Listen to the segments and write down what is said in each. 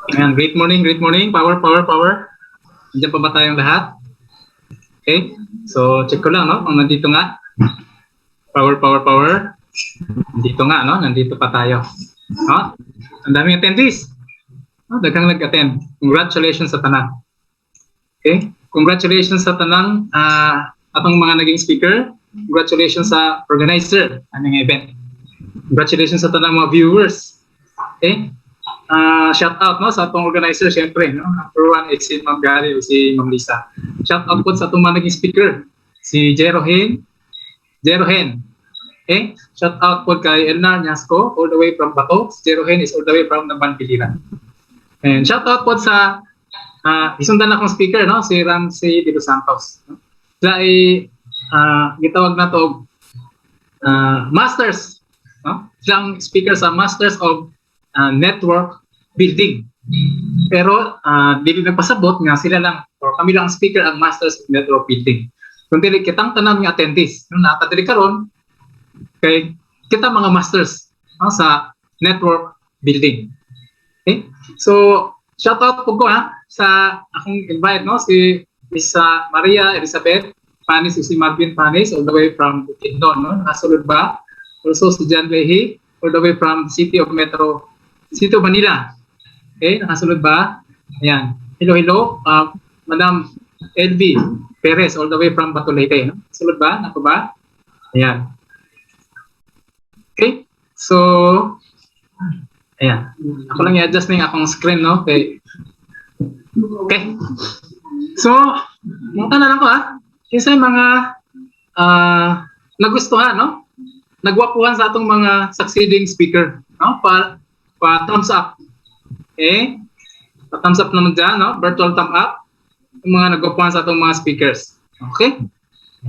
Ayan, great morning, power, power, power. Nandiyan pa ba tayong lahat? Okay, so check ko lang, no? Kung nandito nga. Power, power, power. Nandito nga, no? Nandito pa tayo. No? Ang daming attendees. No? Daghang nag-attend. Congratulations sa tanan. Okay, congratulations sa tanang atong mga naging speaker. Congratulations sa organizer aning event. Congratulations sa tanang mga viewers. Okay? Shout out no sa atong organizer syempre no. Number one is si Ma'am Gary o si Ma'am Lisa. Shout out po sa atong mga naging speaker si Jerohen. Okay? Shout out po kay Elnar Nyasco all the way from Bato. Si Jerohen is all the way from Naban Piliran. And shout out po sa isundan akong speaker no si Ramsey de los Santos. No? Sila ay gitawag na to masters no? Silang speaker sa Masters of Network Building. Pero dili nagpasabot nga sila lang or kami lang ang speaker ang Masters of Network Building. Kung dili kitang tanan nga attendees, no natadili karon kay kita mga masters no, sa network building. Okay? So shout out po ko sa akong invite no si Miss Maria Elizabeth Panis, si Marvin Panis all the way from Bukidnon no nasulod ba? Also si John Lehi all the way from City of Manila. Okay, nakasunod ba? Ayan. Hello. Madam LV Perez all the way from Batulete. No? Sunod ba? Nako ba? Ayan. Okay. So, ayan. Ako lang i-adjust na yung akong screen, no? Okay. So, mga tanan ako Kinsa yung mga nagustuhan, no? Nagwapuhan sa atong mga succeeding speaker, no? Pa-thumbs up. Okay? Pa-thumbs up naman dyan, no? Virtual thumb up. Yung mga nagwapuhan sa atong mga speakers. Okay?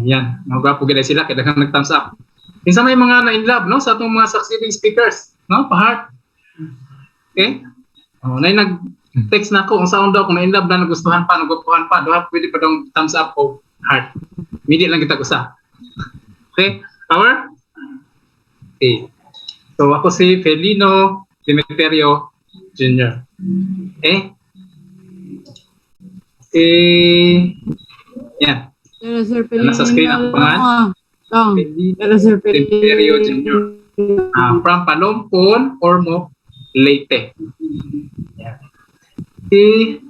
Ayan. Nagwapo gila sila, kaya daghang nag-thumbs up. Kinsa may mga na-in-love, no? Sa atong mga succeeding speakers, no? Pa-heart. Okay? Na nag-text na ako, kung saan daw, kung na-in-love na, nagustuhan pa, nagwapuhan pa, pwede pa daw thumbs up o heart. Midi lang kita gusta. Okay? Power? Okay. So, ako si Felino Demeterio Jr. Okay? Yan. Pero Sir Felino, nasa screen ang pangalan. Pero Sir Demeterio Jr. From Palompon, Ormoc, Leyte. Yan. Okay.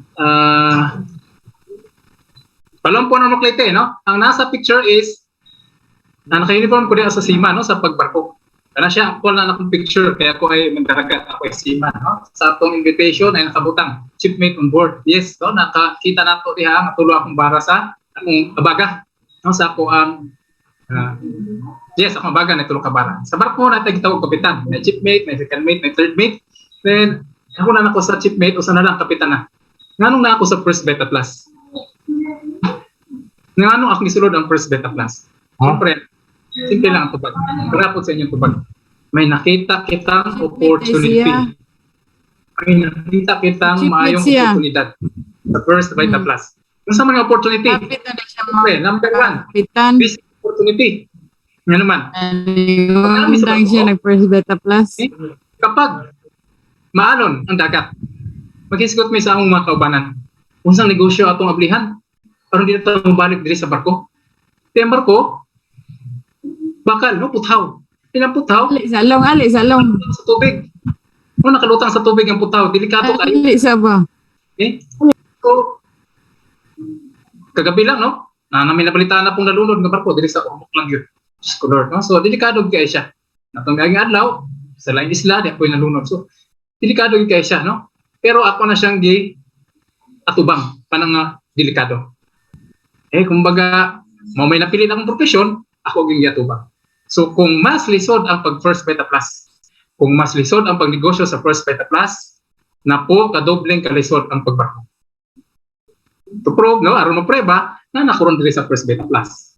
Palompon, Ormoc, Leyte, no? Ang nasa picture is naka-uniform ko din sa Sima, no? Sa pagbarko. Kana siya, ako na akong picture, kaya ako ay mandaragat, ako ay Sima, no? Sa atong invitation ay nakabutang, shipmate on board. Yes, no? Nakakita na ito diha, matulo akong bara sa akong abaga. No? Sa ako ang, yes, akong abaga na tulo ka bara. Sa barko natin gitawag kapitan. May shipmate, may second mate, may third mate. Then, ako na ako sa shipmate, o sana lang kapitan na. Nganong na ako sa first beta plus? Nganong ako gisulod ang first beta plus? Siyempre, simple lang ang tubag. Karapot sa inyong tubag. May nakita kitang opportunity. May nakita kitang maayong oportunidad sa first Vita Plus. Kung sa mga opportunity, okay, number one, this opportunity. Nga naman. Lang siya nag-first Beta Plus. Okay? Kapag maalon ang dagat, mag-isgot may sa among mga kaubanan. Unsang negosyo atong ablihan, parang dito tayo mabalik diri sa barko. Kaya ang barko, bakal, no? Puthaw. Pinaputhaw. Salong. Sa tubig. No, nakalutang sa tubig ang puthaw. Delikado kayo. Sa ba? Okay? So, kagabi lang, no? Namin nabalitaan na pong nalunod ng barko. Dili sa Ormoc lang yun. Scholar, no? So, delikado kayo siya. Natong gaging adlaw, sa laing isla, di ako yung nalunod. So, delikado kayo siya, no? Pero ako na siyang atubang. Panang delikado. Kumbaga, may napili na akong profesyon, ako yung atubang. So, kung mas lisod ang pag-first Beta Plus, kung mas lisod ang pagnegosyo sa first Beta Plus, na po kadobleng kalisod ang pagbarko. To prove, no? Aron mo preba na nakuron diri sa first Beta Plus.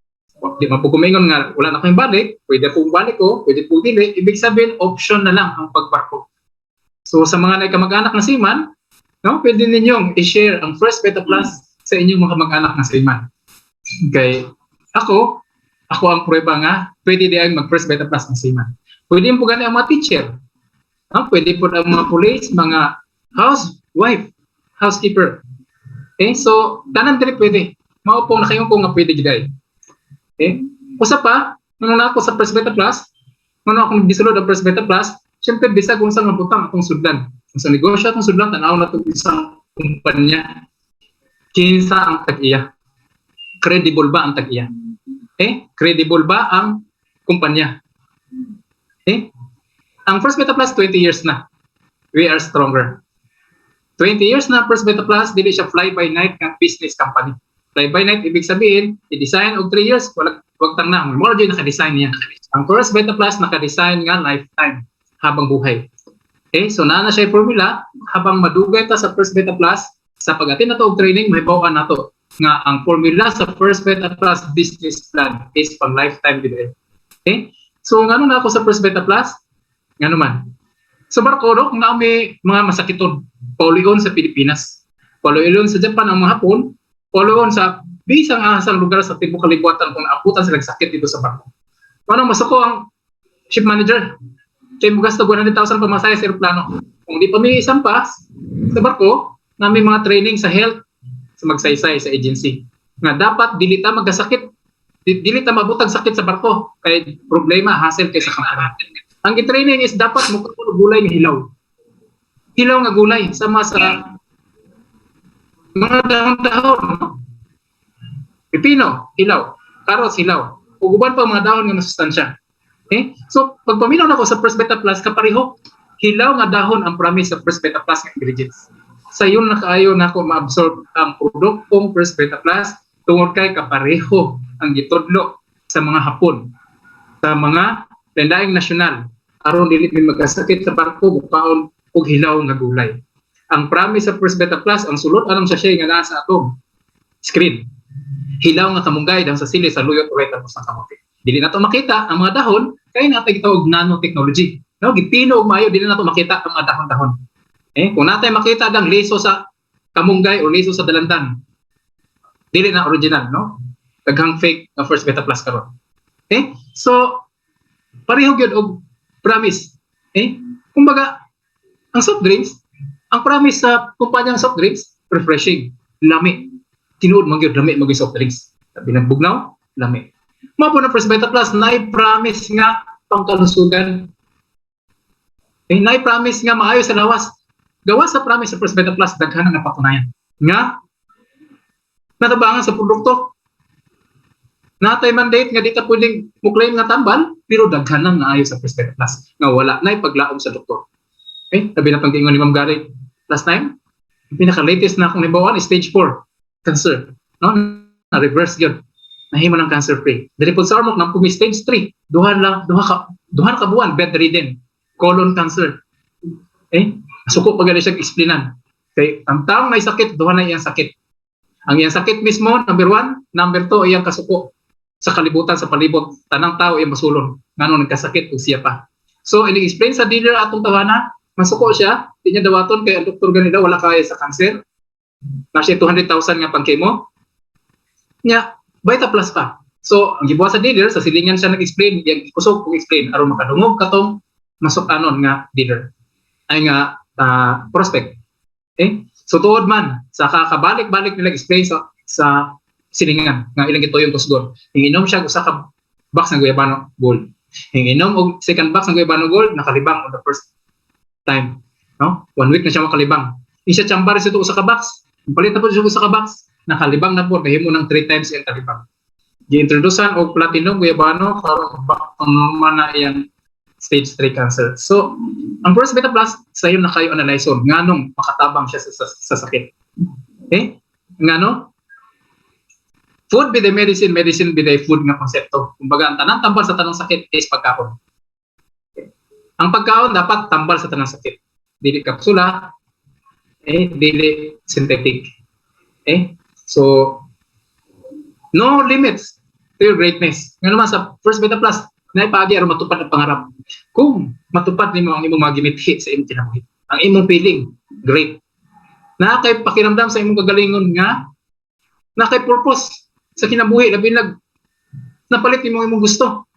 Di man po kumingon nga, wala na kayong balik, pwede po balik ko, pwede po dili, ibig sabihin, option na lang ang pagbarko. So, sa mga nagkamag-anak na seaman, no? Pwede ninyong i-share ang first Beta Plus sa inyong mga kamag-anak na seaman. Okay. Ako ang prueba nga, pwede din mag-first Beta Plus ng seaman. Pwede po gani ang mga teacher. No? Pwede po ang mga police, mga wife, housekeeper. Okay, so tanan diri pwede. Mao pong nakayon ko nga pwede giday. Okay? Usa pa, nung na ako sa First Beta Plus, nung ako nagdisulod ang First Beta Plus, syempre bisag kung saan mabutang atong sudlan. Kung sa negosyo atong sudlan, tanaw na itong isang kumpanya. Kinsa ang tag-iya? Credible ba ang tag-iya? Okay? Credible ba ang kumpanya? Okay? Ang First Beta Plus, 20 years na. We are stronger. 20 years na First Beta Plus, dili siya fly-by-night ng business company. Fly-by-night, ibig sabihin, i-design og 3 years, wag tang na. More dyan naka-design niya. Ang First Beta Plus, naka-design nga lifetime, habang buhay. Okay, so na siya yung formula, habang madugay ta sa First Beta Plus, sa pag-attend na to og training, may bawaan na to. Nga, ang formula sa First Beta Plus business plan is pang lifetime din. Okay, so nga na ako sa First Beta Plus, nga naman. Sa barko, no, kung may mga masakiton, paulion sa Pilipinas, paulion sa Japan ang mga Hapon, paulion sa bisang ahasang lugar sa tibok kalibutan kung naabutan sila sakit dito sa barko. Anong masako ang ship manager? Kaya mo gasto 100,000 pamasaya sa aeroplano. Kung di pa may isang pass sa barko, na may mga training sa health, sa magsaysay sa agency. Nga dapat dili ta magkasakit, dili ta mabutang sakit sa barko, kay problema, hassle kay sa kampanya. Ang training is dapat mo katulog gulay nga hilaw. Hilaw nga gulay sama sa mga dahon-dahon. Pipino, hilaw. Carrots, hilaw. Ug uban pa mga dahon nga masustansya. Okay? So, pag paminaw na ko sa First Beta Plus, kapareho, hilaw nga dahon ang promise sa First Beta Plus nga ingredients. Sa yun na kaayo na ako ma-absorb ang produktong First Beta Plus tungod kay kapareho ang gitudlo sa mga Hapon, sa mga landaing nasyonal, aron dili min magkasakit sa barko bukaon og hilaw nga gulay. Ang promise sa First Beta Plus, ang sulod anong sachet nga naa sa atong screen. Hilaw nga kamunggay daw sa sili sa luyot o retamos ng kamote. Dili nato makita ang mga dahon kay natay gitawag nanotechnology. No, gipino og maayo dili nato makita ang mga dahon-dahon. Kung natay makita dang liso sa kamunggay o liso sa dalandan, dili na original, no? Daghang fake na First Beta Plus karon. So pareho gyud og promise. Kumbaga, ang soft drinks, ang promise sa kumpanyang soft drinks, refreshing, lami. Tinuod man gyud lami mag soft drinks. Sabi nagbugnaw, lami. Mao po na First Beta Plus na-promise nga pangkalusugan. Na-promise nga maayo sa lawas. Gawas sa promise sa First Beta Plus, daghan nga napatunayan. Nga natabangan sa produkto. Natay mandate nga di ka pwedeng muklaim nga tambal, pero daghan nang naayo sa First Beta Plus. Nga wala na ipaglaom sa doktor. Sabi na pang-ingon ni Ma'am Gary last time, yung pinaka-latest na akong nibawaan is stage 4, cancer. No? Na-reverse yun. Nahimo ng cancer-free. Dili po sa armok, nang pumi stage 3, duha ka buwan, bedridden, colon cancer. Suko pag siya explainan. Okay, ang taong may sakit, duha na iyang sakit. Ang iyang sakit mismo, number 1, number 2, iyang kasuko sa kalibutan, sa palibot, tanang tao iyang masulon. Ngano nagkasakit o siya pa. So, ini-explain sa dealer atong tawana, masuko siya, di niya dawaton kay ang doktor ganito, wala kaya sa cancer. Na siya 200,000 nga pang chemo. Nya, Beta Plus pa. So, ang gibuhat sa dealer, sa silingan siya nag-explain, yung kusog kong explain, aron makadungog katong masuk anon nga dealer. Ay nga, prospect. So tuod man sa kakabalik-balik nila explain sa silingan nga ilang gito yung kusgon. Hinginom siya usa ka box ng Guyabano Gold. Hinginom og second box ng Guyabano Gold, nakalibang on the first time. No? 1 week na siya makalibang. Isa chambar sa usa ka box. Palit na po siya usa ka box, nakalibang na po kahimo ng 3 times yung kalibang. Gi-introducean og platinum Guyabano karon normal na iyang stage 3 cancer. So, ang First Beta Plus, sa iyo na kayo analyson, nganong makatabang siya sa sakit. Ngano? Food be the medicine, medicine be the food nga konsepto. Kumbaga, ang tanang tambal sa tanong sakit is pagkaon. Ang pagkaon dapat tambal sa tanang sakit. Dili kapsula, dili synthetic. So, no limits to your greatness. Nga naman sa First Beta Plus, naipagi aron matupad ang pangarap. Kung matupad nimo ang imong mga gimithi sa imong kinabuhi, ang imong feeling, great. Nakay pakiramdam sa imong kagalingon nga nakay purpose sa kinabuhi, labi napalit nimo imong gusto.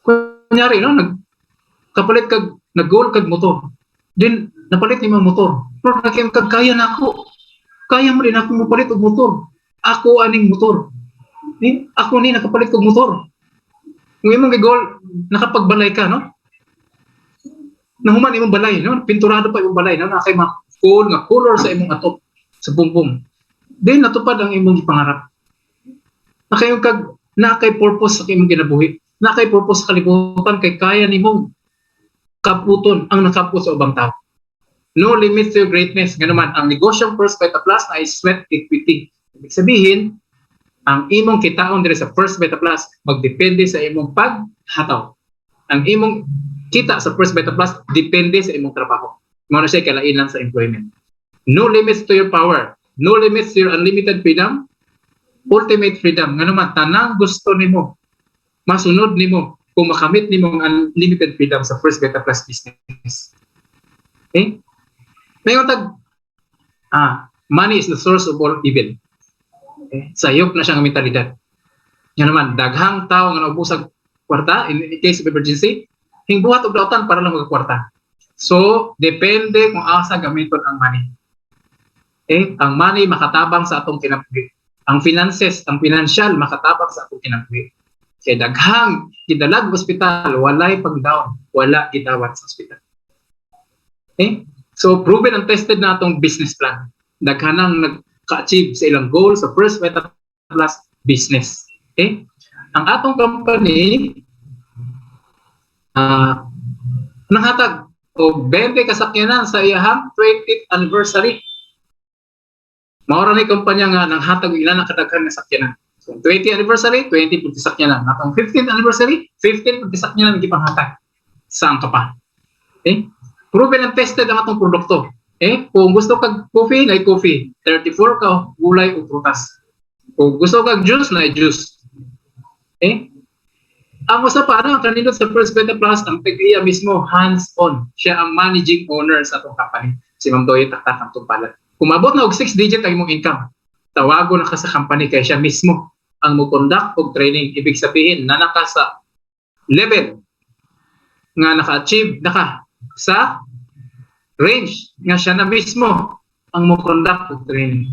Kunyari no, kapalit kag nag-goal kag motor. Din napalit nimo motor. Pero nakayang kagkaya na ako. Kaya mo rin ako mapalit og motor. Ako aning motor. Ako ni nakapalit og motor. Kung imong gigol, nakapagbalay ka, no? Nahuman imong balay, no? Pinturado pa imong balay, no? Nakay cool nga color sa imong atop sa bumbong. Then natupad ang imong gipangarap. Nakayong nakay purpose sa imong kinabuhi. Nakay purpose sa kalibutan kay kaya nimong kaputon ang nakaput sa ubang tao. No limits to your greatness. Nga naman, ang negosyong First Beta Plus ay sweat equity. Ibig sabihin, ang imong kitaon dire sa First Beta Plus magdepende sa imong paghataw. Ang imong kita sa First Beta Plus depende sa imong trabaho. Mao na siya kalainan sa employment. No limits to your power. No limits to your unlimited freedom. Ultimate freedom. Nga naman, tanang gusto nimo, masunod nimo kung makamit nimo ang unlimited freedom sa First Beta Plus business. Okay? Ngayon money is the source of all evil. Okay? Sayop na siya ng mentalidad. Yan naman, daghang tao nga naubusag kwarta, in case of emergency, hingbuhat og dautan para lang magkwarta. So, depende kung asa gamiton ang money. Okay? Ang money makatabang sa atong kinabuhi. Ang finances, ang financial makatabang sa atong kinabuhi. Kaya daghang gidalag sa ospital, walay pang-down, wala gidawat sa ospital. Okay? So, proven and tested na itong business plan. Daghanang nagka-achieve sa ilang goal sa First Beta Plus business. Okay? Ang atong company, nanghatag o 20 kasakyanan sa iyahang 20th anniversary. Maura ni kumpanya nga nanghatag ilan ang kadaghan nga sakyanan. So, 20th anniversary, 20 pud sakyanan. Atong 15th anniversary, 15 pud sakyanan gipanghatag. Saan ka pa? Okay? Proven and tested ang atong produkto. Kung gusto kag coffee, na coffee. 34 ka gulay o prutas. Kung gusto kag juice, na juice. Ang usa pa ang kanindot sa First Beta Plus, ang tig-iya mismo hands-on. Siya ang managing owner sa atong company. Si Ma'am Doy taktak ang tumpalan. Kung mabot na og 6 digit ang imong income, tawago na ka sa company kay siya mismo ang mo-conduct og training. Ibig sabihin, na naka sa level nga naka-achieve naka sa range nga siya na mismo ang mo-conduct og training.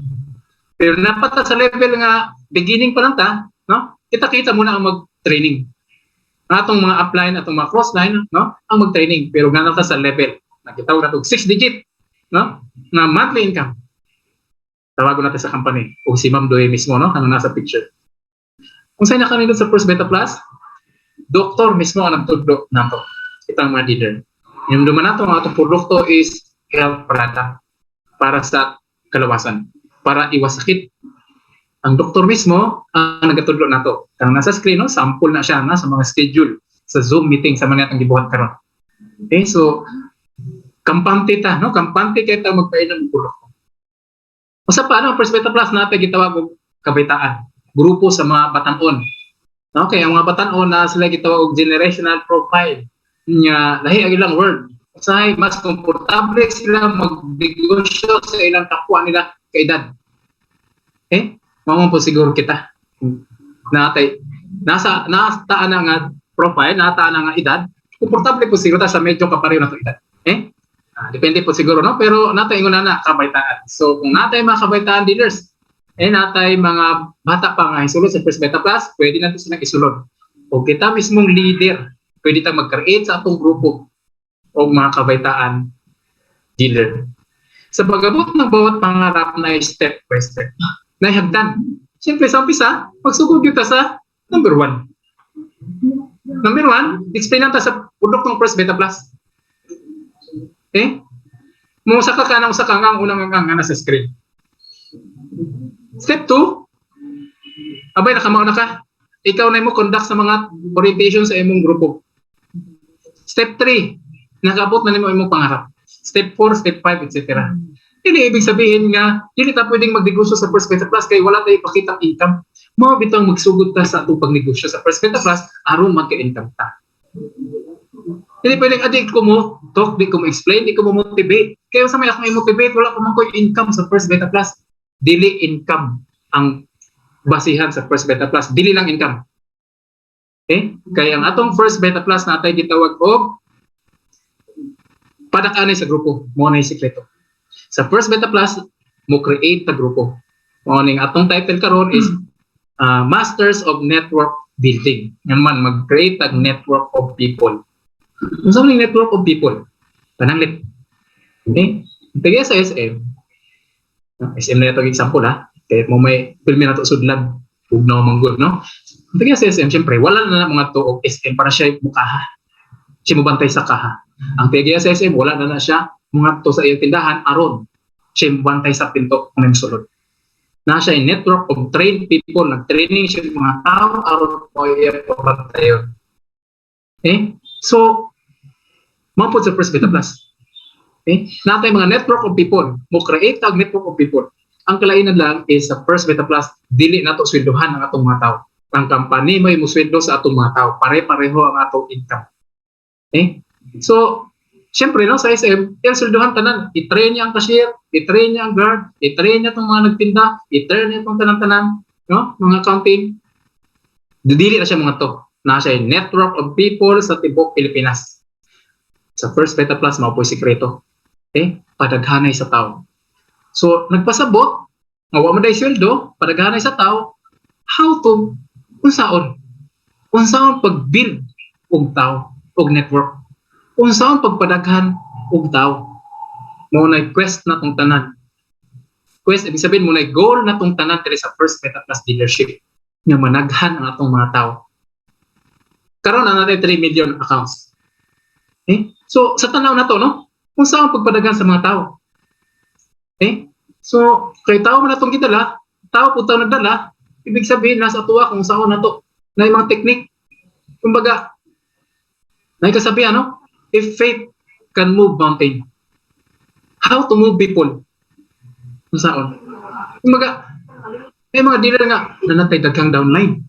Pero napata sa level nga beginning pa lang ta, no? Kita-kita muna ang mag-training. Atong mga upline, atong mga crossline, no? Ang mag-training. Pero ganun ka sa level. Nakitawag na 6 digit, no? Na monthly income. Tawagon natin sa company. O si Ma'am Doy mismo, no? Ano nasa picture. Kung saan na kanina sa First Beta Plus, doktor mismo ang nagtudlo nato. Itang mga dealer. Yung duman nato, ang atong produkto is health product para sa kalawasan. Para iwas sakit. Ang doktor mismo ang nagatudlo nato. Kang nasa screen, no? Sample na siya na sa mga schedule sa Zoom meeting sa mga natang gibuhat karon. Okay, so kampante ta, no? Kampante kay ta magpainom ng produkto. Usa pa ang First Beta Plus natin gitawag og kabitaan. Grupo sa mga batan-on. Okay, ang mga batan-on na sila gitawag og generational profile nya lahi ang ilang word. Usahay mas komportable sila magnegosyo sa ilang kapwa nila kay edad. Mao po siguro kita. Natay nasa taan nga profile, nataan nga edad, komportable po siguro ta sa medyo kapareho na to edad. Depende po siguro, no? Pero natay ingon na kabaitaan. So kung natay mga kabaitaan dealers, natay mga bata pa nga isulod sa First Beta Plus, pwede natin silang isulod. O kita mismong leader, pwede tayong mag-create sa atong grupo o mga kabaitaan dealer. Sa pag-abot ng bawat pangarap na step by step, na hagdan. Siyempre sa umpisa, magsugod kita sa number 1. Number 1, explain natin sa produktong First Beta Plus. Musa ka ng usa ka ang unang nga nasa screen. Step 2, abay nakamao na ka. Ikaw na mo conduct sa mga orientation sa imong grupo. Step 3, nakabot na nimo imong pangarap. Step 4, step 5, etc. Hindi ibig sabihin nga, hindi ta pwedeng magnegosyo sa First Beta Plus kay wala tayo ipakitang income. Mao bitang magsugod ta sa atong pagnegosyo sa First Beta Plus aron magka-income ta. Hindi pwedeng adik ko mo talk, di ko mo explain, di ko mo motivate. Kaya sa may akong i-motivate, wala ko man ko income sa First Beta Plus. Dili income ang basihan sa First Beta Plus. Dili lang income. Kaya ang atong First Beta Plus natay gitawag og padak-anay sa grupo. Mo na yung sikreto. Sa First Beta Plus, mo create ta grupo. Morning atong title karon is Masters of Network Building. Yan man, mag-create tag network of people. Kung saan yung network of people? Pananglit. Okay? Tagay sa SM. SM na ito example ha. Kaya mo may filmin na ito sudlan. Huwag na manggol, no? Tagay sa SM, syempre, wala na mga to of SM para siya mukaha. Siya mabantay sa kaha. Ang tagay sa SM, wala na siya mga to sa iyong tindahan, aron. Siya mabantay sa pinto ng sulod. Na siya yung network of trained people, nag-training siya yung mga tao, aron mo yung pabantayon. Okay? So, mapod sa First Beta Plus. Okay? Natay mga network of people, mo create ang network of people. Ang kalainan lang is sa First Beta Plus, dili nato sweldohan ang atong mga tao. Ang company may musweldo sa atong mga tao. Pare-pareho ang atong income. Okay? So, siyempre, no, sa SM, yung sweldohan tanan, i-train niya ang cashier, i-train niya ang guard, i-train niya itong mga nagtinda, i-train niya itong tanan-tanan, no, mga accounting. Didili na siya mga to. Na siya yung network of people sa tibok Pilipinas. Sa First Beta Plus, mao po sikreto. Okay? Padaghanay sa tao. So, nagpasabot, mawa mo day sweldo, padaghanay sa tao, how to, unsaon pag-build og tao, og network. Unsaon pagpadaghan og tao. Mo na quest na tong tanan. Quest, ibig sabihin mo na goal na tong tanan diri sa First Beta Plus dealership nga managhan ang atong mga tao. Karon na natin 3 million accounts. Okay? So, sa tanaw na to, no? Unsaon pagpadaghan sa mga tao. Okay? So, kay tao man atong gidala, tao po tao nagdala, ibig sabihin nasa tuwa kung saan na to. Na yung mga technique. Kumbaga, na kasabihan, no? If faith can move mountain, how to move people? Kung saan? Kumbaga, may mga dealer nga, nanatay daghang downline.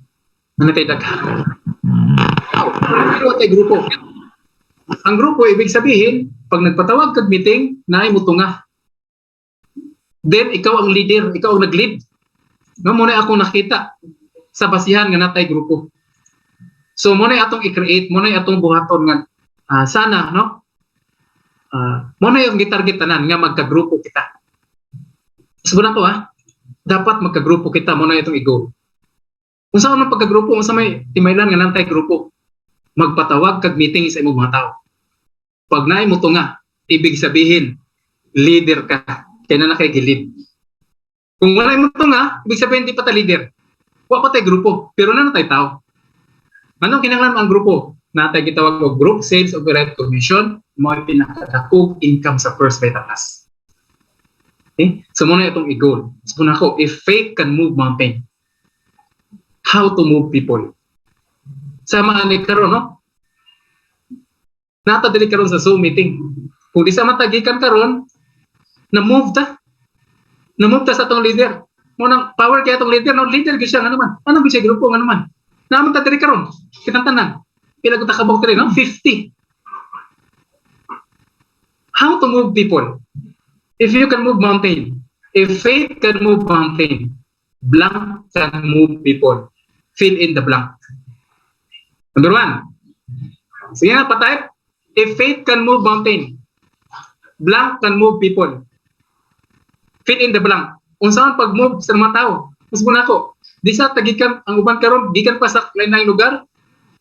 Nanatay daghang. Pero tay grupo. Ang grupo, ibig sabihin, pag nagpatawag kag meeting, naay mo tunga. Then, ikaw ang leader, ikaw ang nag-lead. No, muna akong nakita sa basihan nga natay grupo. So, muna atong i-create, muna atong buhaton nga sana, no? Muna yung gitarget tanan nga magka-grupo kita. Sabi na to, dapat magka-grupo kita, muna itong i-goal. Kung saan ang pagka-grupo, kung saan may timaylan nga nantay grupo, magpatawag kag meeting sa imong mga tao. Pag naay mo to nga, ibig sabihin, leader ka, kaya na kay gilid. Kung wala mo to nga, ibig sabihin di pa ta leader. Wa pa tay grupo, pero na tay tao. Anong kinahanglan ang grupo? Natay gitawag og group sales override commission, mo pinakadakog income sa First Beta Plus. Okay? So muna itong i-goal. So muna ko, if faith can move mountain, how to move people? Sama ani karon, no? Nata dili karon sa Zoom meeting. Kung di sa matagikan karon, na-move ta. Na-move ta sa atong leader. Mo nang power kay atong leader, no? Leader gyud siya ano man. Ano gyud siya grupo ano man. Naman ta diri karon. Kitang tanan. Pila ko ta kabog diri, no? 50. How to move people? If you can move mountain, if faith can move mountain, blank can move people. Fill in the blank. Number 1. Sige nga, patype. If faith can move mountain, blank can move people. Fill in the blank. Unsaon pag-move sa mga tao? Mas muna ko. Di sa tagikan ang uban karon, gikan pa sa lain-lain lugar.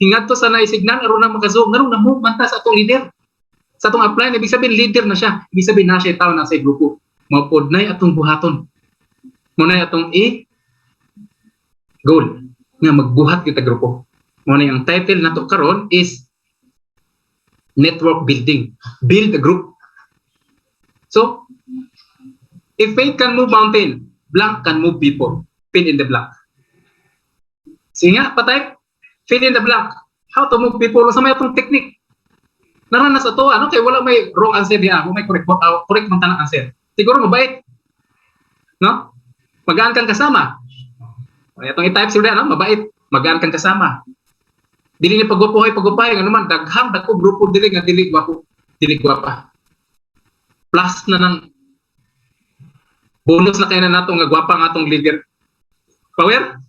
Hingadto sa naisignan aron na makazoom, naron na move man ta sa atong leader. Sa atong apply, ibig sabihin leader na siya. Ibig sabihin na siya tao na sa grupo. Mapod na atong buhaton. Muna atong goal nga magbuhat kita grupo. Muna ang title nato karon is network building. Build a group. So, if faith can move mountain, blank can move people. Fill in the blank. Sige nga, patype. Fill in the blank. How to move people. Sa may itong technique. Naranas ito, ano? Kaya wala may wrong answer diya. Kung may correct man tanang answer. Siguro mabait. No? Magaan kang kasama. Itong i-type sila, no? Mabait. Magaan kang kasama. Dili ni pagwapuhay, ano man, daghang dako grupo dili nga dili gwapo, dili gwapa. Plus na ng bonus na kaya na nato nga gwapa nga atong leader. Power?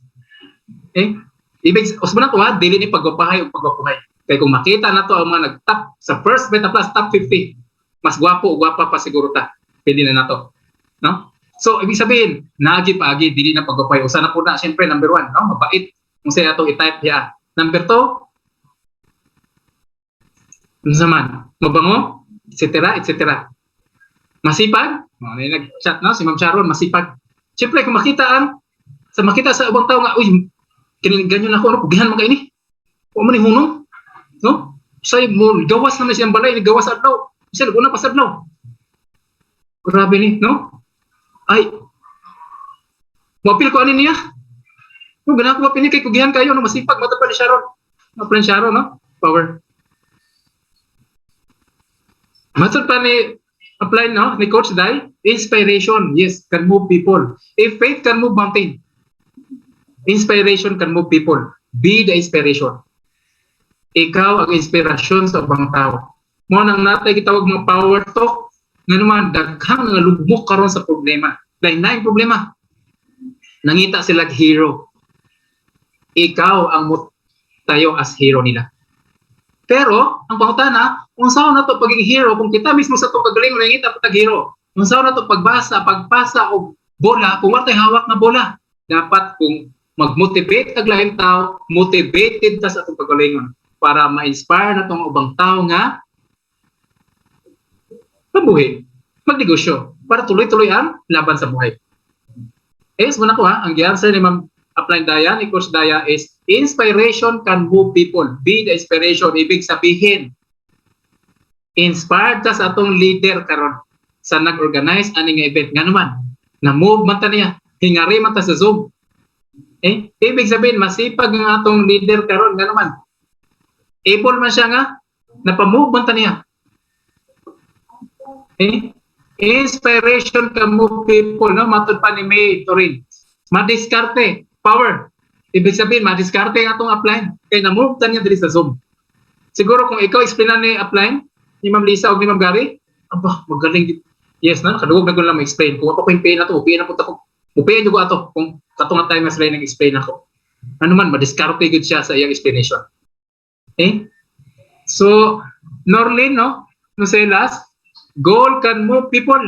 Ibig usban nato dili ni pagwapahay o pagwapuhay. Kay kung makita nato ang mga nag-top sa First Beta Plus top 50, mas gwapo o gwapa pa siguro ta. pwede na nato. No? So, ibig sabihin, naagi paagi, dili na pagpapay. Usa na po na, siyempre, number 1, no? Mabait. Kung sa'yo ito i-type niya. Number 2, ano naman? Mabango, etc., etc. Masipag, may nag-chat na, si Ma'am Sharon, masipag. Siyempre, kung makita sa ibang tao nga, uy, ganyan ako, ano, pugihan mga ini. Huwag mo ni hunong. No? Say mo, gawas naman siyang balay, gawas adlaw. Isa, naguna pa sa adlaw. Grabe ni, no? Ay, mapil ko ano niya? No, ganun ko mapil niya kay kugihan kayo, no? Masipag, mata pa ni Sharon. Mapil ni Sharon, no? Power. Matod pa ni apply, no? Ni Coach Dai, inspiration, yes, can move people. If faith can move mountain, inspiration can move people. Be the inspiration. Ikaw ang inspirasyon sa ibang tao. Mo nang natay gitawag mga power talk, nga naman daghang nga lugmok karon sa problema. Dahil na yung problema. Nangita sila hero. Ikaw ang tayo as hero nila. Pero, ang pangutana, kung saan na ito pagiging hero, kung kita mismo sa itong kagaling, nangita pa hero, kung saan na ito pagpasa o bola, kung watay hawak na bola, dapat kung mag-motivate ang lahing tao, motivated ta sa itong kagalingon para ma-inspire na itong ubang tao nga mabuhi, magnegosyo, para tuloy-tuloy ang laban sa buhay. Muna ko ang answer ni Ma'am Upline Daya, ni Coach Daya is, inspiration can move people. Be the inspiration. Ibig sabihin, inspired ka sa atong leader karon sa nag-organize aning event. Nga naman, na-move man ta niya, hingari man ta sa Zoom. Ibig sabihin, masipag ng atong leader karon, nga naman, able man siya nga, napamove man ta niya. Inspiration can move people, no? Matod pa ni May Torin. Madiskarte, power. Ibig sabihin, madiskarte nga itong upline. Kaya na-move ta niya dito sa Zoom. Siguro kung ikaw explainan ni upline, ni Ma'am Lisa o ni Ma'am Gary, aba, magaling. Yes, na, nakadugog na ko lang ma-explain. Kung ako ko yung pain na ito, upiin na po ito. Upiin nyo ko ito. Kung katunga tayo mas lang nag-explain ako. Ano man, madiskarte good siya sa iyang explanation. So, Norlin, no? No say last, goal can move people.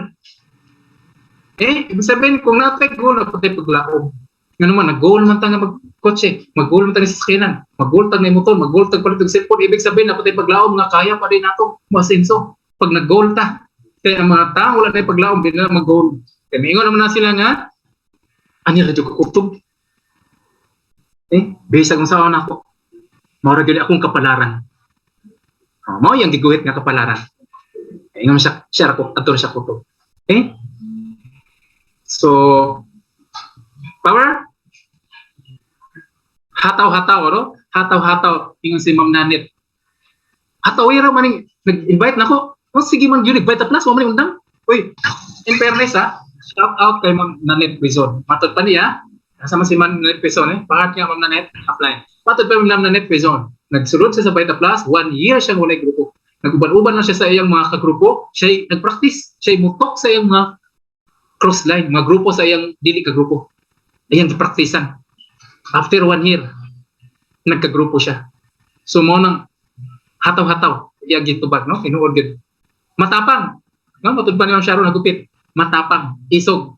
Ibig sabihin, kung natin goal, napatay paglaom. Nga naman, nag-goal man tayo mag-kotse, mag-goal man tayo sa saskinan, mag-goal tayo ng motor, mag-goal tayo palit ng cellphone. Ibig sabihin, napatay paglaom nga kaya pa rin nato masinso. Pag nag-goal ta, kaya ang mga tao, wala tayo paglaom, hindi na mag-goal. Kaya mingon naman na sila nga, ano yung radyo kukutog? Bisag kung saan ako. Maura gani akong kapalaran. Mao yung giguhit nga kapalaran. Ingon siya, share ako, ato siya kutog. So, power? Hataw-hataw, ano? Hataw-hataw. Ingon si Ma'am Nanit. Hataw-ira maning, nag-invite na ko. Sige man yun, invite na plus, maning undang. Uy, in fairness shout out kay Ma'am Nanit Quezon. Matod pa niya, kasama si Ma'am Nanit Quezon, pangat niya Ma'am Nanit, apply. Matod pa Ma'am Nanit Quezon. Nagsulod siya sa Vita Plus, 1 year siya muna yung grupo. Nag-uban-uban na siya sa iyang mga kagrupo, siya nag-practice, siya mutok sa iyang mga cross-line, mga grupo sa iyang dili kagrupo. Ayan, practicean. After 1 year, nagkagrupo siya. So, mo nang hataw-hataw, iyang gitubag, no? Inuod yun. Matapang. No? Matod pa niyo ang Sharon, nagupit. Matapang. Isog.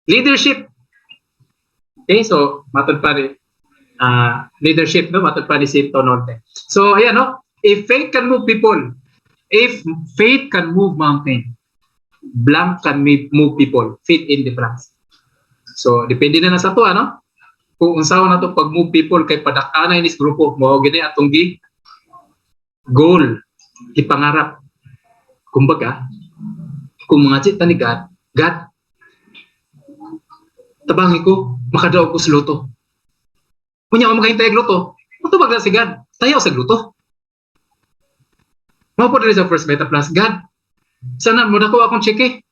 Leadership. So, matod pa rin. Leadership, no? Matod pa rin si Tonorte. So, ayan, no? If faith can move people, if faith can move mountain, blank can move people. Faith in the blanks. So, depende na sa to, ano? Kung unsaon na to pag-move people kay padakana inis grupo, mo gini atong goal, ipangarap. Kumbaga, kung mga chita ni God, tabangi ko, makadaog ko sa luto. Kunya mo makahintay ang luto, matubag na si God, tayo sa luto. Mapo din sa First Beta Plus, God, sana mo na ko akong cheque.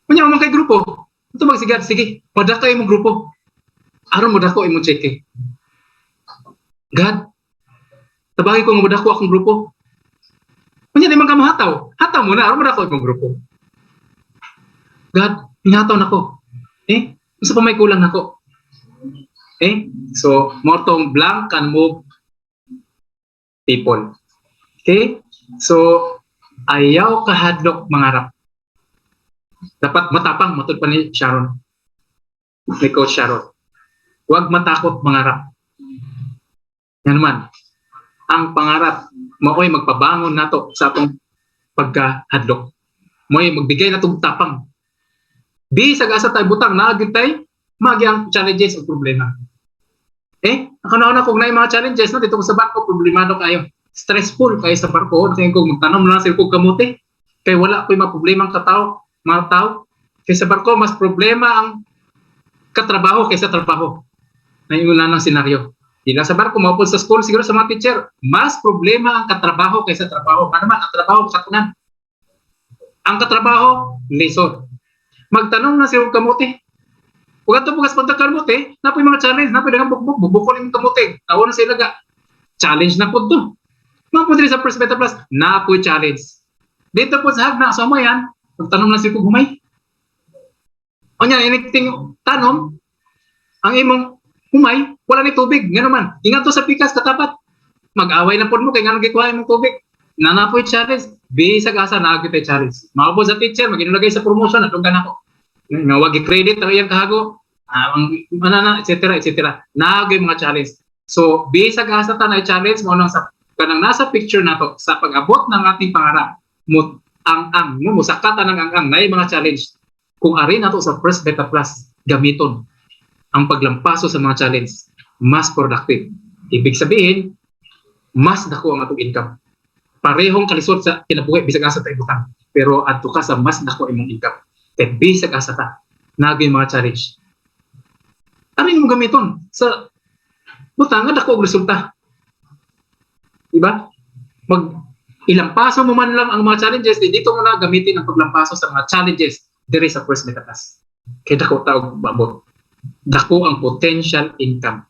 Kunya mo kay grupo, matubag si God, sige, padakay mo grupo. Aron mo dako imong cheque. God, tabagi ko nga dako akong grupo. Kunya di man ka mahataw. Hataw mo na, aron mo dako imong grupo. God, hinataw nako. Unsa pa may kulang nako? So, mortong blank can move people. Okay? So, ayaw kahadlok mangarap. Dapat matapang, matod pa ni Sharon. Ni Coach Sharon. Huwag matakot mangarap. Yan naman. Ang pangarap, mao'y magpabangon nato sa atong pagkahadlok. Mao'y magbigay na itong tapang. Di sa asa tayo butang, naagit tayo, magyang challenges o problema. Nakanaon kung na yung mga challenges, no, dito ko sa barko, problemado kayo. Stressful kayo sa barko. Kasi kung magtanong lang sila kung kamuti, kaya wala ko yung mga problemang mga tao. Kaya sa barko, mas problema ang katrabaho kaysa trabaho. Na yung ng senaryo. Di lang sa barko, maupod sa school, siguro sa mga teacher, mas problema ang katrabaho kaysa trabaho. Ano naman, ang trabaho, katunan. Ang katrabaho, lesson. Magtanong na siya kamuti. Kung ito bukas pagka kamuti, napoy mga challenge, napoy dagang bukbuk, bubukol yung kamuti. Tawa na sila ga. Challenge na po ito. Mga po din sa First Beta Plus, napoy challenge. Dito po sa hagna, so yan, magtanong na siya kung humay. O niyan, initing tanom, ang imong humay, wala ni tubig. Nga naman, ingat to sa pikas katapat. Mag-away na po mo, kaya nga nang gikuha mong tubig. Nanapoy challenge, bisag asa nakakita challenge. Maubos sa teacher, maginulagay sa promotion, natunggan ako. Nga wag i-credit ang iyang kahago, etc. etc. Nagay mga challenge. So, bisag asa ta na challenge mo nang sa kanang nasa picture nato sa pag-abot ng ating pangarap. Mo musakata ng ang nay mga challenge. Kung ari nato sa First Beta Plus gamiton ang paglampaso sa mga challenge, mas productive. Ibig sabihin, mas dako ang atong income. Parehong kalisod sa kinabuhi bisag asa ta ibutang. Pero adto ka sa mas dako imong income. Kaya bisag asa ta nagay mga challenge. Ano yung gamiton sa butang nga dako og resulta. Diba? Ilampaso mo man lang ang mga challenges, dito mo na gamitin ang paglampaso sa mga challenges diri sa First Beta Plus. Kaya dako taog babot. Dako ang potential income.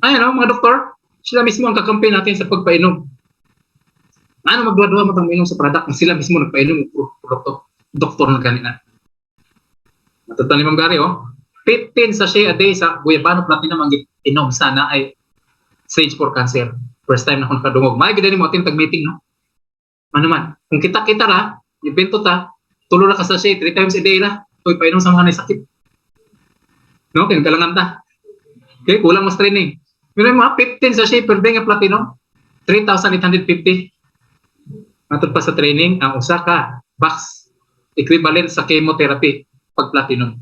Ayun, mga doktor, sila mismo ang kakampi natin sa pagpainom. Ano magduwa-duwa matang inom sa product kung sila mismo nagpainom ng produkto. Doktor na ganina. Matutunan ni Ma'am Gary, 15 sachet a day sa Guyabano Platinum ang inom sana ay stage 4 cancer. First time na akong nakadungog. May ganda ni mo ating tag-meeting, no? Ano man, kung kita-kita ra, ibento ta, tulo na ka sachet, 3 times a day ra, ito'y painom sa mga sakit. No? Kaya kalangan ta. Okay, kulang mas training. Yun mga 15 sachet per day nga Platinum, 3,850. Matod pa sa training, ang usa ka box equivalent sa chemotherapy pag Platinum.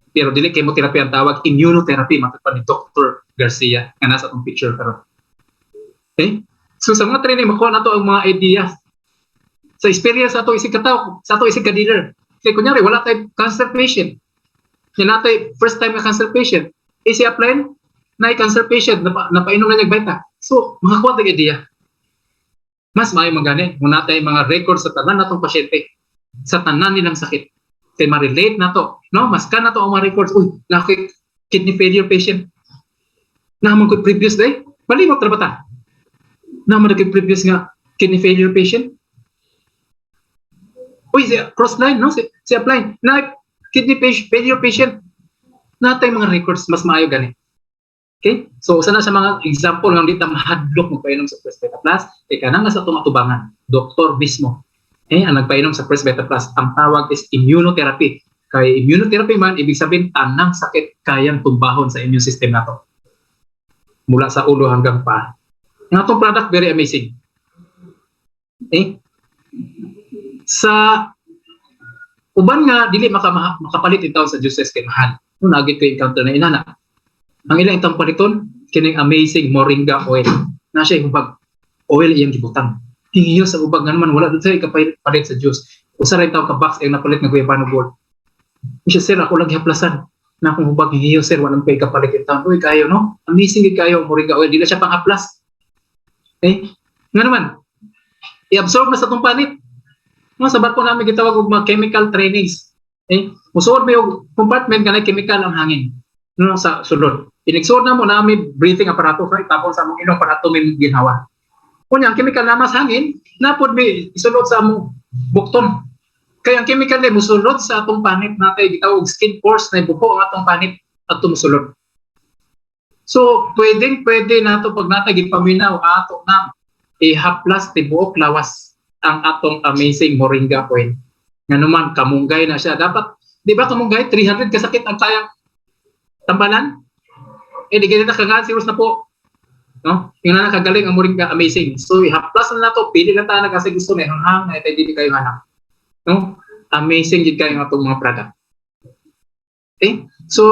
Pero dili chemotherapy ang tawag, immunotherapy, matod pa ni Dr. Garcia nga nasa itong picture karon. Okay? So sa mga training, makuha na to ang mga ideas. Sa experience sa ito isig kataw, sa ito isig ka-dealer. Kaya kunyari, wala tayo cancer patient. Yan natin, first time na cancer patient. Easy apply na cancer patient, napainom na nag-bita. So, makakuha tayo idea. Mas maayo magani. Muna tayo mga record sa tanan natong pasyente. Sa tanan nilang sakit. Kaya ma-relate na to. No? Mas ka na to ang mga records. Uy, kidney failure patient. Naman ko previous day. Malimot na ba ta? Naman ko previous nga kidney failure patient. Uy, cross-line, no? Si apply. Na kidney failure patient. Na tayong mga records. Mas maayo gani. Okay? So, sana sa mga example ng dito mahadlok magpainom sa First Beta Plus, ika na nga sa tumatubangan, doktor mismo. Ang nagpainom sa First Beta Plus, ang tawag is immunotherapy. Kaya immunotherapy man, ibig sabihin, tanang sakit kayang tumbahon sa immune system nato. Mula sa ulo hanggang paa. Ang atong product, very amazing. Okay? Sa uban nga, dili makapalit itaw sa juices kay mahal. Nung nagit ko encounter na inana. Ang ilang itang paliton, kining amazing moringa oil. Na siya hubag oil iyang gibutang. Hingiyo sa ubag nga naman, wala doon sa ikapalit sa juice. Usa rin tao ka box ay napalit na Guyabano Gold. Siya, sir, ako lang hihaplasan. Na akong hubag, hingiyo, sir, walang pa ikapalit yung tao. Uy, kayo, no? Amazing kayo, moringa oil. Di na siya pang-haplas. Okay? Nga naman, i-absorb na sa itong panit. No, sa barko namin gitawag og mga chemical trainings. Musuod mo yung compartment kanay chemical ang hangin. No, sa sulod. Inigsuod na mo namin breathing apparatus, right? Tapos sa mong inong aparato may ginhawa. Kunya, ang chemical na mas hangin, napod may isulod sa mong bukton. Kaya ang chemical na musulod sa atong panit natin, gitawag skin pores na ibuko ang atong panit at tumusulod. So, pwede na ito pag natin gipaminaw ato na ihaplas tibuok lawas. ang atong amazing moringa oil. Nga naman, kamunggay na siya. Dapat, di ba kamunggay, 300 kasakit ang kayang tambalan? Di ganito kagaan, serious na po. No? Yung na nakagaling ang moringa, amazing. So, ihaplas na to, pili na tayo na kasi gusto na hanghang na ito, hindi kayo hanap. No? Amazing din kayo ng atong mga product. Okay? So,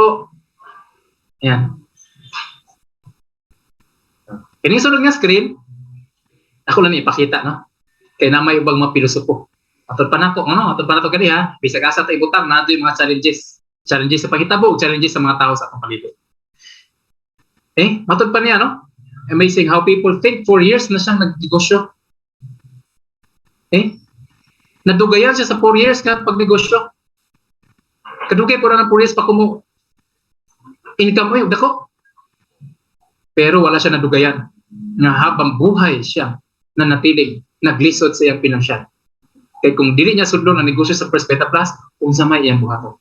ayan. Kining sunod nga screen, ako lang ipakita, no? Kaya na may ubang mga pilosopo. Atod pa na to, atod pa na to kani ha. Bisag asa ta ibutang na yung mga challenges. Challenges sa pahitabo, challenges sa mga tao sa atong palibot. Matod pa niya, no? Amazing how people think 4 years na siyang nagnegosyo. Nadugayan siya sa 4 years nga pagnegosyo. Kadugay po na ng 4 years pa kumo income mo yung dako. Pero wala siya nadugayan. Nga habang buhay siya na natiling naglisod sa iyang pinansyal. Kaya kung dili niya sudlon ang negosyo sa First Beta Plus, kung sa may iyang buhaton.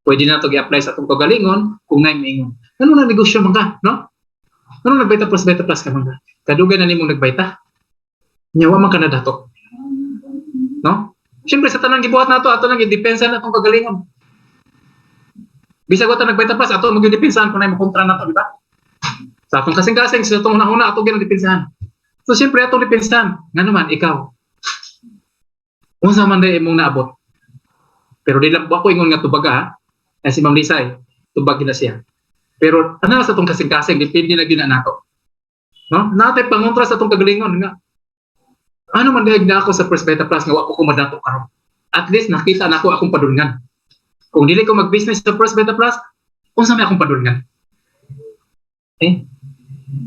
Pwede na ito i-apply sa itong kagalingon kung na maingon. Ano na negosyo mga, no? Ano nagbeta First Beta Plus ka mga? Kadugay na nimong nagbeta. Nyawa man ka na dato. No? Siyempre sa tanang gibuhat na ito, ato lang i-depensa na itong kagalingon. Bisag ito nagbeta Plus, ato mag-depensahan kung na yung kontra na ito, di ba? Sa atong kasing-kasing, sa itong una-una, ato ginang-depensahan. So, siyempre, atong depensahan. Nga naman, ikaw. Kung sa man na imong naabot. Pero di lang ako ingon nga tubaga, ha? Na si Ma'am Lisay, tubag na siya. Pero, ano sa itong kasing-kasing, depende na gina nato. No? Natay pangontra sa itong kagalingon. Nga. Ano man dahil na ako sa First Beta Plus, nga wako ko madato karon. At least, nakita na ako akong padulngan. Kung dili ko mag-business sa First Beta Plus, kung sa may akong padulngan.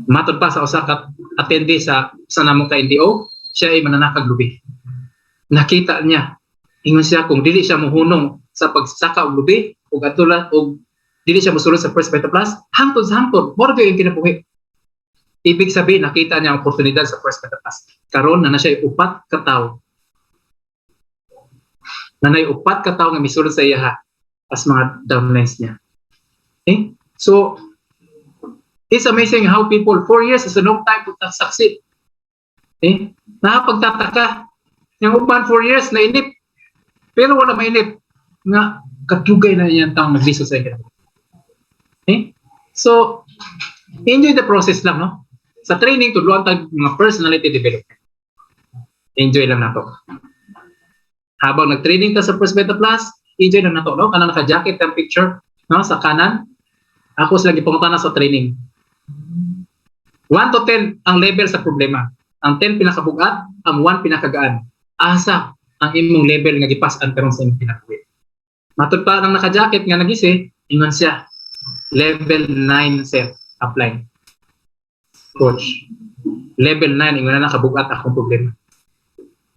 Matod pa sa usakat attendee sa namong ka-NDO, siya ay mananakag lubi. Nakita niya, ingon siya kung dili siya muhunong sa pagsaka og lubi, o atulan, o dili siya musulod sa First Beta Plus, hangtod sa hangtod, moro gyud yung kinabuhi. Ibig sabihin, nakita niya ang oportunidad sa First Beta Plus. Karon na siya upat ka tawo. Nanay upat ka tawo nga misulod sa iya as mga downlines niya. So, it's amazing how people, 4 years is a long time to succeed. Nakapagtataka. Yung upan 4 years na inip. Pero wala mainip. Nga, kadugay na yan taong naglisod sa ikin. So, enjoy the process lang, no? Sa training, tudluan tag mga personality development. Enjoy lang na to. Habang nag-training ka sa First Beta Plus, enjoy lang na to, no? Kanang naka-jacket ang picture, no? Sa kanan, ako sila gipunta na sa training. 1 to 10 ang level sa problema. Ang 10 pinakabugat, ang 1 pinakagaan. Asa ang imong level nga gipas-an karon sa imong pinabuhi. Matod pa ang naka-jacket nga nagisi, ingon siya. Level 9 sir, apply. Coach. Level 9 ingon na nakabugat akong problema.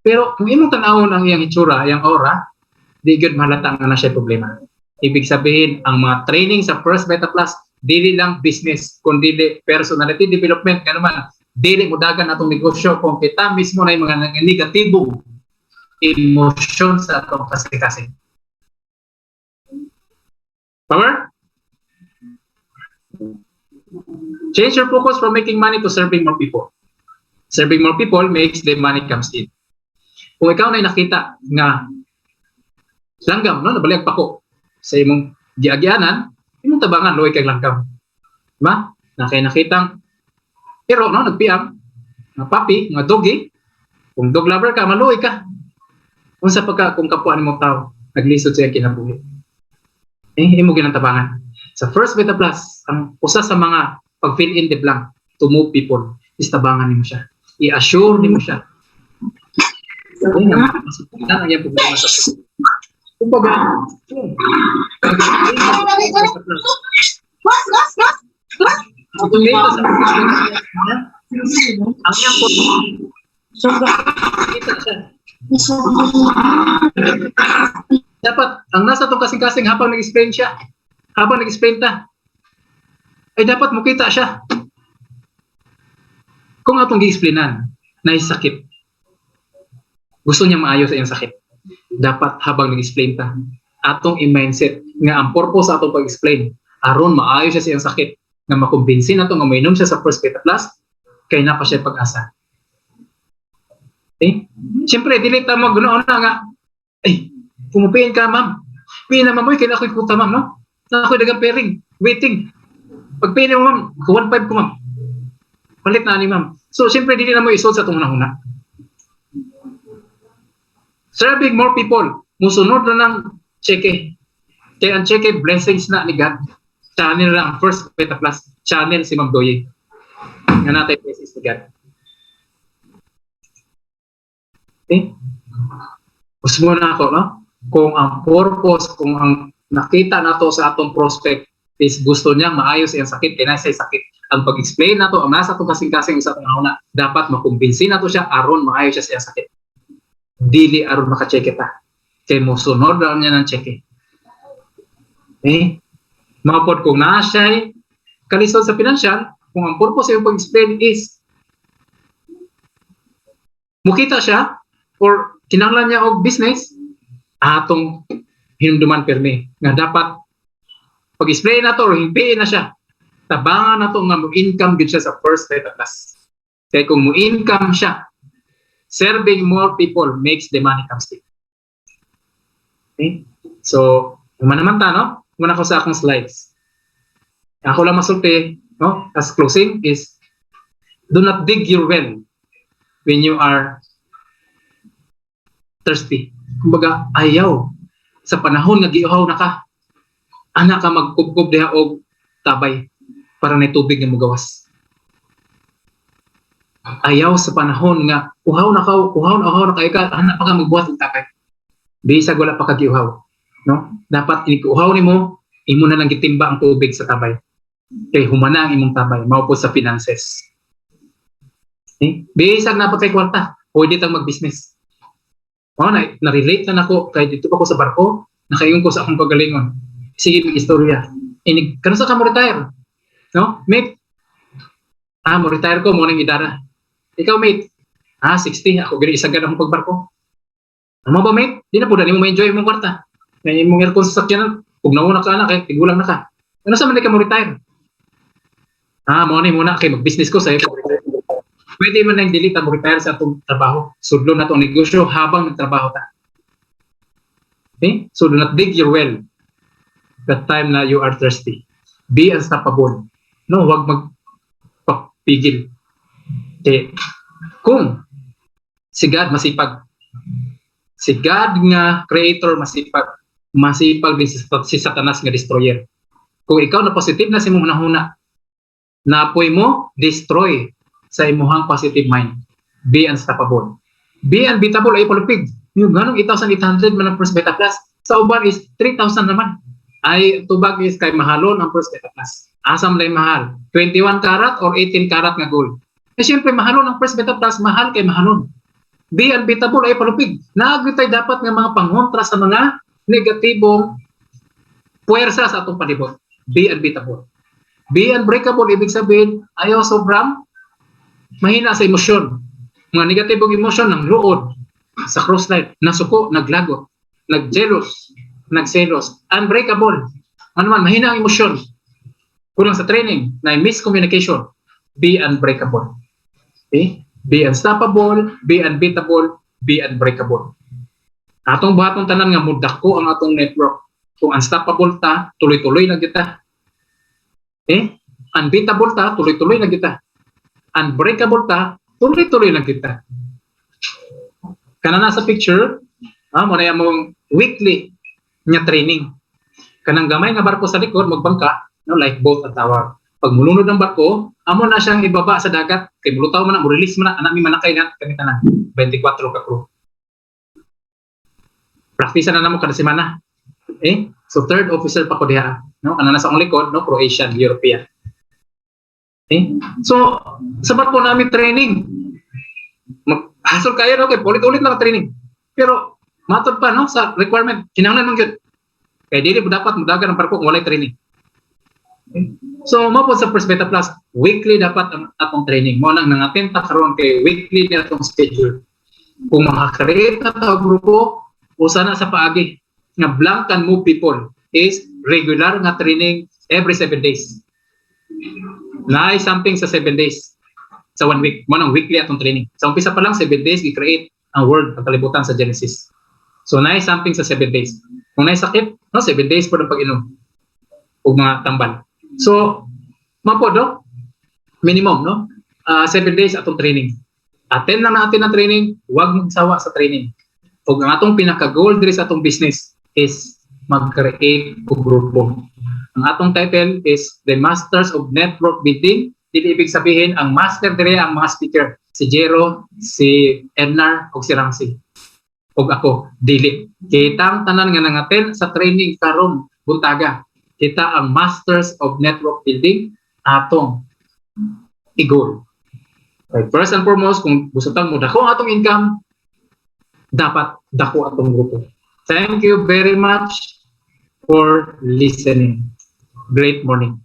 Pero kung imong tan-awon ang iyang itsura, iyang aura, di gyud mahalata nga na siya problema. Ibig sabihin, ang mga training sa First Beta Plus, dili lang business, kundi personality development, nga naman, dili mo dagan atong negosyo kung kita mismo na yung mga negatibong emosyon sa atong kasing-kasing. Power? Change your focus from making money to serving more people. Serving more people makes the money comes in. Kung ikaw na nakita nga langgam, no? Nabalag pa ko sa imong giagyanan, imong tabangan, luoy kay langgam. Diba? Na kay nakitang pero, no? Nagpiang, nga papi, nga dogi, kung dog lover ka, maluoy ka. Kung sa pagka, kung kapuan mo tao, naglisod siya kinabuhi. Imo ginantabangan. Sa First Beta Plus, ang usa sa mga pag-fill in the blank to move people, is tabangan nimo siya. I-assure nimo siya. Ang iyang problema sa kumbaga, ang iyang dapat, ang nasa itong kasing-kasing habang nag-explain siya, habang nag-explain ta, ay dapat makita siya. Kung atong gi-explainan, na sakit, gusto niya maayos sa iyang sakit, dapat habang nag-explain ta, atong i-mindset nga ang purpose sa atong pag-explain, aron maayos siya sa iyang sakit, nga makumbinsin nato nga mainom siya sa First Beta Plus, kay na pa siya pag-asa. Eh? Siyempre, dili ta mo ganoon na nga. Ay, pumupiin ka, ma'am. Piin na, ma'am. Uy, kailan ako'y puta, ma'am, no? Na ako'y dagang pairing. Waiting. Pag piin mo, ma'am, 1.5 ko, ma'am. Palit na ni, ma'am. So, siyempre, dili na mo isod sa itong una-una. Serving more people. Musunod na ng cheque. Kaya ang cheque, blessings na ni God. Channel lang, first Beta Plus. Channel si Ma'am Doye. Nga natin, blessings ni God. Okay? Gusto mo na ako, no? Kung ang purpose, kung ang nakita na to sa atong prospect is gusto niya maayos iyang sakit, kinasay sakit. Ang pag-explain na to, ang nasa to kasing-kasing sa itong una, dapat makumbinsi na to siya, aron maayos siya sa iyang sakit. Dili aron maka-check kita. Kaya mo sunod na niya ng check. Eh? Mga pod kung na siya kalisod sa financial, kung ang purpose yung pag-explain is mukita siya or kinahanglan niya og business, atong hinumduman permi nga dapat pag-explain na to or himpiin na siya, tabangan na to nga mo-income gud siya sa first Beta Plus. Kaya kung mo-income siya, serving more people makes the money come stick. Okay? So, naman ta, no? Muna ko sa akong slides. Ako lang masulti, no? As closing is, do not dig your well when you are thirsty. Kumbaga, ayaw. Sa panahon nga giuhaw na ka, anak ka magkubkob diha og tabay para na tubig nga mugawas. Ayaw sa panahon nga uhaw na kayo ka, anak pa ka magbuhat og tabay. Bisag wala pa ka giuhaw. No? Dapat ikuhaw nimo, imo na lang gitimba ang tubig sa tabay. Kay humana ang imong tabay, mao po sa finances. Okay? Bisag na pa kay kwarta, pwede tang mag-business. Na-relate na nako kay dito pa ko sa barko, nakaingon ko sa akong kagalingon. Sige mig istorya. Inig kansa ka mo retire? No? Mate. Mo retire ko mo ning idara. Ikaw mate. 60 ako giri isagad akong pagbarko. Amo ba mate? Di na po dali mo ma-enjoy imong kwarta. Ngay imong aircon sa sakyanan, kung nauna ka na kay tigulang na ka. Ano sa man ka mo retire? Mo ni muna kay mag-business ko sa pwede man nang delete mo retire sa atong trabaho. Sudlo na tong negosyo habang nagtrabaho ta. Okay? So do not dig your well that time na you are thirsty. Be unstoppable. No, wag magpapigil. Okay. Kung si God masipag, si God nga creator masipag din si Satanas nga destroyer. Kung ikaw na positive na si mong nahuna, naapoy mo, destroy sa imuhang positive mind. Be unstoppable. Be unbeatable ay palupig. Yung ganong 8,800 man ang first Beta Plus. Sa uban is 3,000 naman. Ay tubag is kay mahalon ang first Beta Plus. Asam lay mahal. 21 karat or 18 karat nga gold. Eh syempre mahalon ang first Beta Plus, mahal kay mahalon. Be unbeatable ay palupig. Naagritay dapat nga mga pangontra sa mga negatibong puwersa sa atong palibot. Be unbeatable. Be unbreakable, ibig sabihin, ayaw sobrang mahina sa emosyon. Mga negatibong emosyon ng luod, sa crossline, nasuko, naglagot, nagjealous, nagselos. Unbreakable. Ano man, mahina ang emosyon. Kulang sa training, na miscommunication. Be unbreakable. Okay? Be unstoppable, be unbeatable, be unbreakable. Atong buhatong tanan nga mudako ang atong network. Kung unstoppable ta, tuloy-tuloy na kita. Unbeatable ta, tuloy-tuloy na kita. Unbreakable ta, tuloy-tuloy na kita. Kana nasa picture, mo na yung weekly nga training. Kanang gamay nga barko sa likod, magbangka, no, like boat at tawag. Pag mulunod ng barko, amo na siyang ibaba sa dagat. Kay mulutaw man na, mo-release man na, anak mi manakay na, kami tanan. 24 ka crew. Praktisa na namo kada semana. So third officer pa ko diha, no? Kana nasa akong likod, no, Croatian, European. So sa barko namin training. Hasol kayo, no, kay ulit-ulit lang training. Pero matod pa, no, sa requirement, kinahanglan man gyud. Kaya dili dapat mudagan ang barko kung walay training. So mapod sa First Beta Plus, weekly dapat ang atong training. Mo nang nangatenta karon kay weekly na atong schedule. Kung makaka-create na ta grupo, usa na sa paagi nga blank and move people is regular nga training every 7 days. Naay something sa 7 days. sa 1 week. Mo nang weekly atong training. Sa umpisa pa lang 7 days gi-create ang word ang kalibutan sa Genesis. So naay something sa 7 days. Kung naay sakit, no 7 days po ang pag-inom ug mga tambal. So mapod no? Minimum no? 7 days atong training. Attend lang natin ang training, huwag magsawa sa training. Ug ang atong pinaka-goal diri sa atong business is mag-create og grupo. Ang atong title is The Masters of Network Building. Dili ibig sabihin ang master dire ang mga speaker. Si Jero, si Ednar, o si Ramsey. O ako, dili. Kita ang tanan nga nangaten sa training karon buntaga. Kita ang Masters of Network Building atong i-goal. Okay, first and foremost, kung gusto tang mo dako atong income, dapat dako atong grupo. Thank you very much for listening. Great morning.